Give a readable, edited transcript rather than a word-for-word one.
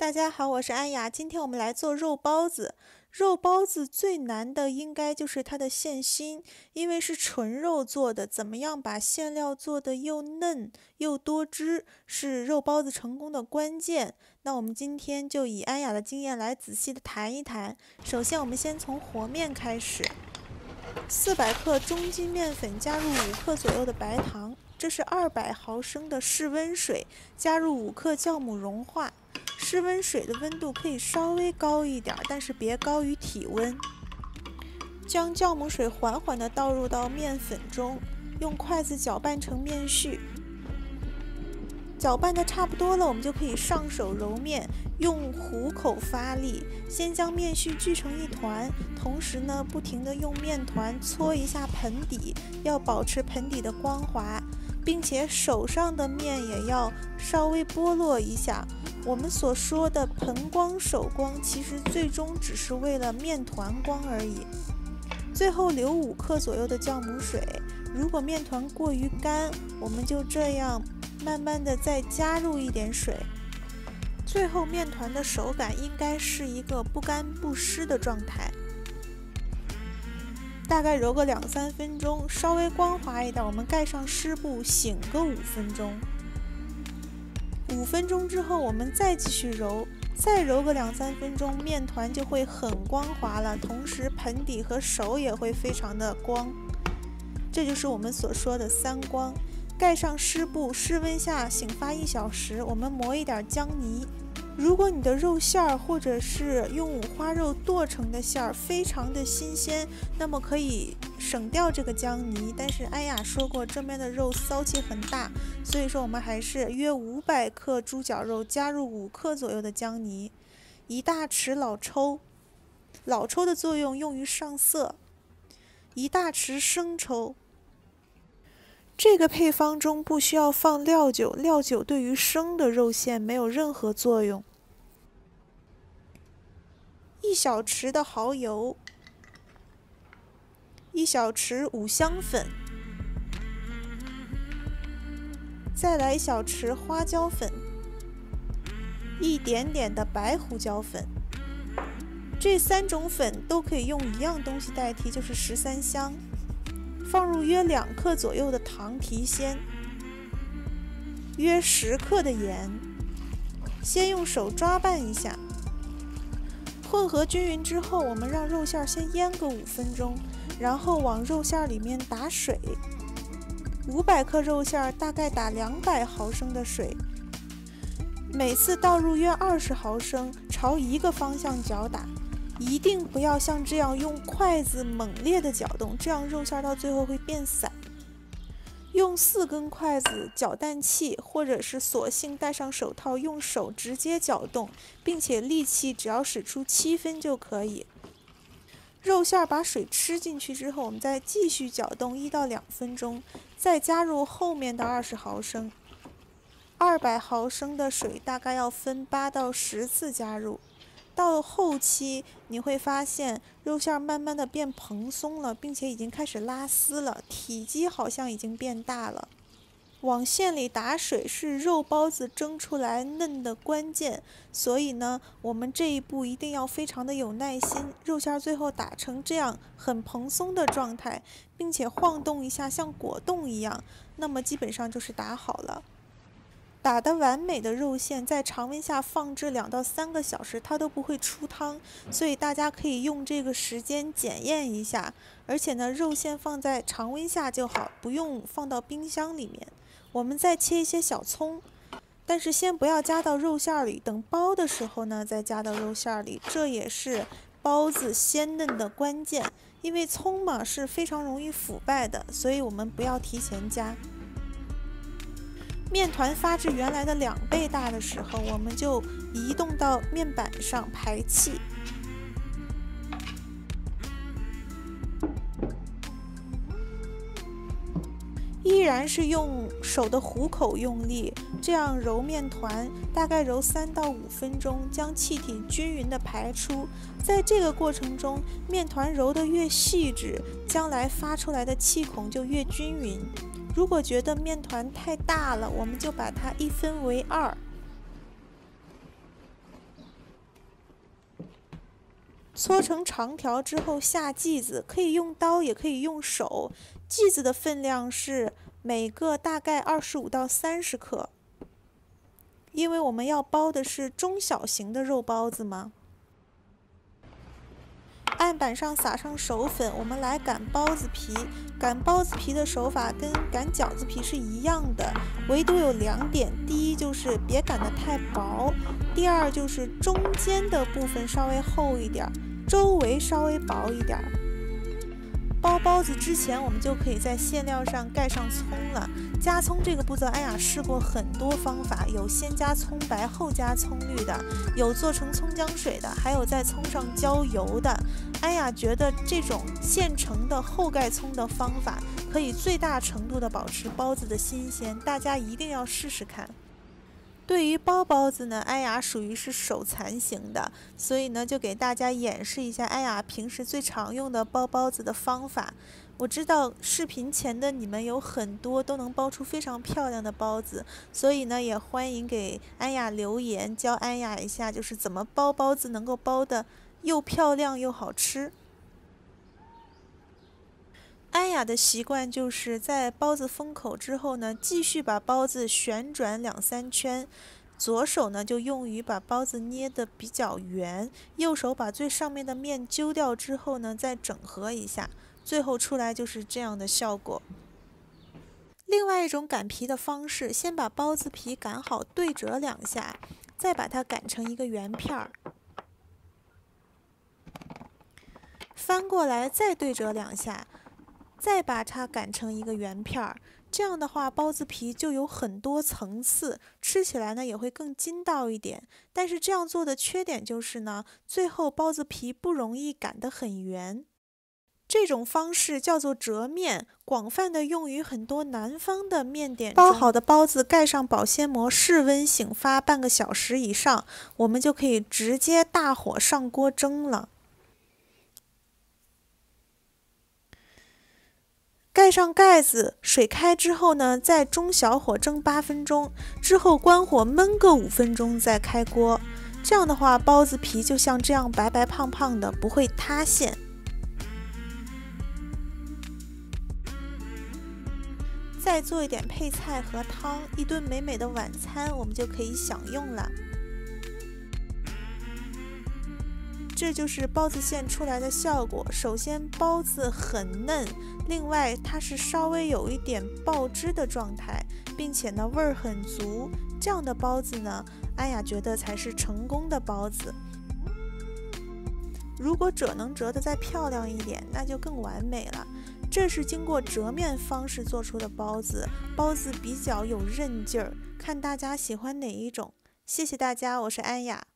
大家好，我是安雅。今天我们来做肉包子。肉包子最难的应该就是它的馅心，因为是纯肉做的，怎么样把馅料做的又嫩又多汁，是肉包子成功的关键。那我们今天就以安雅的经验来仔细的谈一谈。首先，我们先从和面开始。400克中筋面粉加入5克左右的白糖，这是200毫升的室温水，加入5克酵母融化。室温水的温度可以稍微高一点，但是别高于体温。将酵母水缓缓地倒入到面粉中，用筷子搅拌成面絮。搅拌的差不多了，我们就可以上手揉面，用虎口发力，先将面絮聚成一团，同时呢，不停地用面团搓一下盆底，要保持盆底的光滑，并且手上的面也要稍微剥落一下。我们所说的盆光手光，其实最终只是为了面团光而已。最后留5克左右的酵母水，如果面团过于干，我们就这样慢慢的再加入一点水。最后面团的手感应该是一个不干不湿的状态。大概揉个2-3分钟，稍微光滑一点，我们盖上湿布醒个5分钟。5分钟之后，我们再继续揉，再揉个2-3分钟，面团就会很光滑了，同时盆底和手也会非常的光。这就是我们所说的3光。盖上湿布，室温下醒发1小时，我们磨一点姜泥。如果你的肉馅儿或者是用五花肉剁成的馅儿非常的新鲜，那么可以省掉这个姜泥。但是安雅说过，这边的肉骚气很大，所以说我们还是约500克猪脚肉加入5克左右的姜泥，1大匙老抽，老抽的作用用于上色，1大匙生抽。这个配方中不需要放料酒，料酒对于生的肉馅没有任何作用。1小匙的蚝油，1小匙五香粉，再来1小匙花椒粉，一点点的白胡椒粉。这3种粉都可以用一样东西代替，就是13香。放入约2克左右的糖提鲜，约10克的盐，先用手抓拌一下。混合均匀之后，我们让肉馅先腌个5分钟，然后往肉馅里面打水。500克肉馅大概打200毫升的水，每次倒入约20毫升，朝一个方向搅打。一定不要像这样用筷子猛烈的搅动，这样肉馅到最后会变散。用4根筷子搅蛋器，或者是索性戴上手套，用手直接搅动，并且力气只要使出7分就可以。肉馅把水吃进去之后，我们再继续搅动1到2分钟，再加入后面的20毫升。200毫升的水大概要分8到10次加入。到后期你会发现肉馅慢慢的变蓬松了，并且已经开始拉丝了，体积好像已经变大了。往馅里打水是肉包子蒸出来嫩的关键，所以呢，我们这一步一定要非常的有耐心。肉馅最后打成这样很蓬松的状态，并且晃动一下像果冻一样，那么基本上就是打好了。打得完美的肉馅在常温下放置2到3个小时，它都不会出汤，所以大家可以用这个时间检验一下。而且呢，肉馅放在常温下就好，不用放到冰箱里面。我们再切一些小葱，但是先不要加到肉馅里，等包的时候呢再加到肉馅里，这也是包子鲜嫩的关键。因为葱嘛是非常容易腐败的，所以我们不要提前加。面团发至原来的2倍大的时候，我们就移动到面板上排气。依然是用手的虎口用力，这样揉面团，大概揉3到5分钟，将气体均匀的排出。在这个过程中，面团揉得越细致，将来发出来的气孔就越均匀。如果觉得面团太大了，我们就把它1分为2。搓成长条之后下剂子，可以用刀也可以用手。剂子的分量是每个大概25到30克，因为我们要包的是中小型的肉包子嘛。案板上撒上手粉，我们来擀包子皮。擀包子皮的手法跟擀饺子皮是一样的，唯独有2点。第一就是别擀得太薄，第二就是中间的部分稍微厚一点，周围稍微薄一点。包包子之前，我们就可以在馅料上盖上葱了。加葱这个步骤，安雅试过很多方法，有先加葱白后加葱绿的，有做成葱姜水的，还有在葱上浇油的。安雅觉得这种现成的后盖葱的方法，可以最大程度的保持包子的新鲜，大家一定要试试看。对于包包子呢，安雅属于是手残型的，所以呢就给大家演示一下安雅平时最常用的包包子的方法。我知道视频前的你们有很多都能包出非常漂亮的包子，所以呢也欢迎给安雅留言，教安雅一下就是怎么包包子能够包的又漂亮又好吃。安雅的习惯就是在包子封口之后呢，继续把包子旋转2-3圈，左手呢就用于把包子捏得比较圆，右手把最上面的面揪掉之后呢，再整合一下，最后出来就是这样的效果。另外一种擀皮的方式，先把包子皮擀好，对折2下，再把它擀成一个圆片儿，翻过来再对折2下。再把它擀成一个圆片儿，这样的话包子皮就有很多层次，吃起来呢也会更筋道一点。但是这样做的缺点就是呢，最后包子皮不容易擀得很圆。这种方式叫做折面，广泛的用于很多南方的面点中。包好的包子盖上保鲜膜，室温醒发半个小时以上，我们就可以直接大火上锅蒸了。盖上盖子，水开之后呢，再中小火蒸8分钟，之后关火焖个5分钟再开锅。这样的话，包子皮就像这样白白胖胖的，不会塌陷。再做一点配菜和汤，一顿美美的晚餐，我们就可以享用了。这就是包子馅出来的效果。首先包子很嫩，另外它是稍微有一点爆汁的状态，并且呢味儿很足。这样的包子呢，安雅觉得才是成功的包子。如果折能折得再漂亮一点，那就更完美了。这是经过折面方式做出的包子，包子比较有韧劲儿，看大家喜欢哪一种。谢谢大家，我是安雅。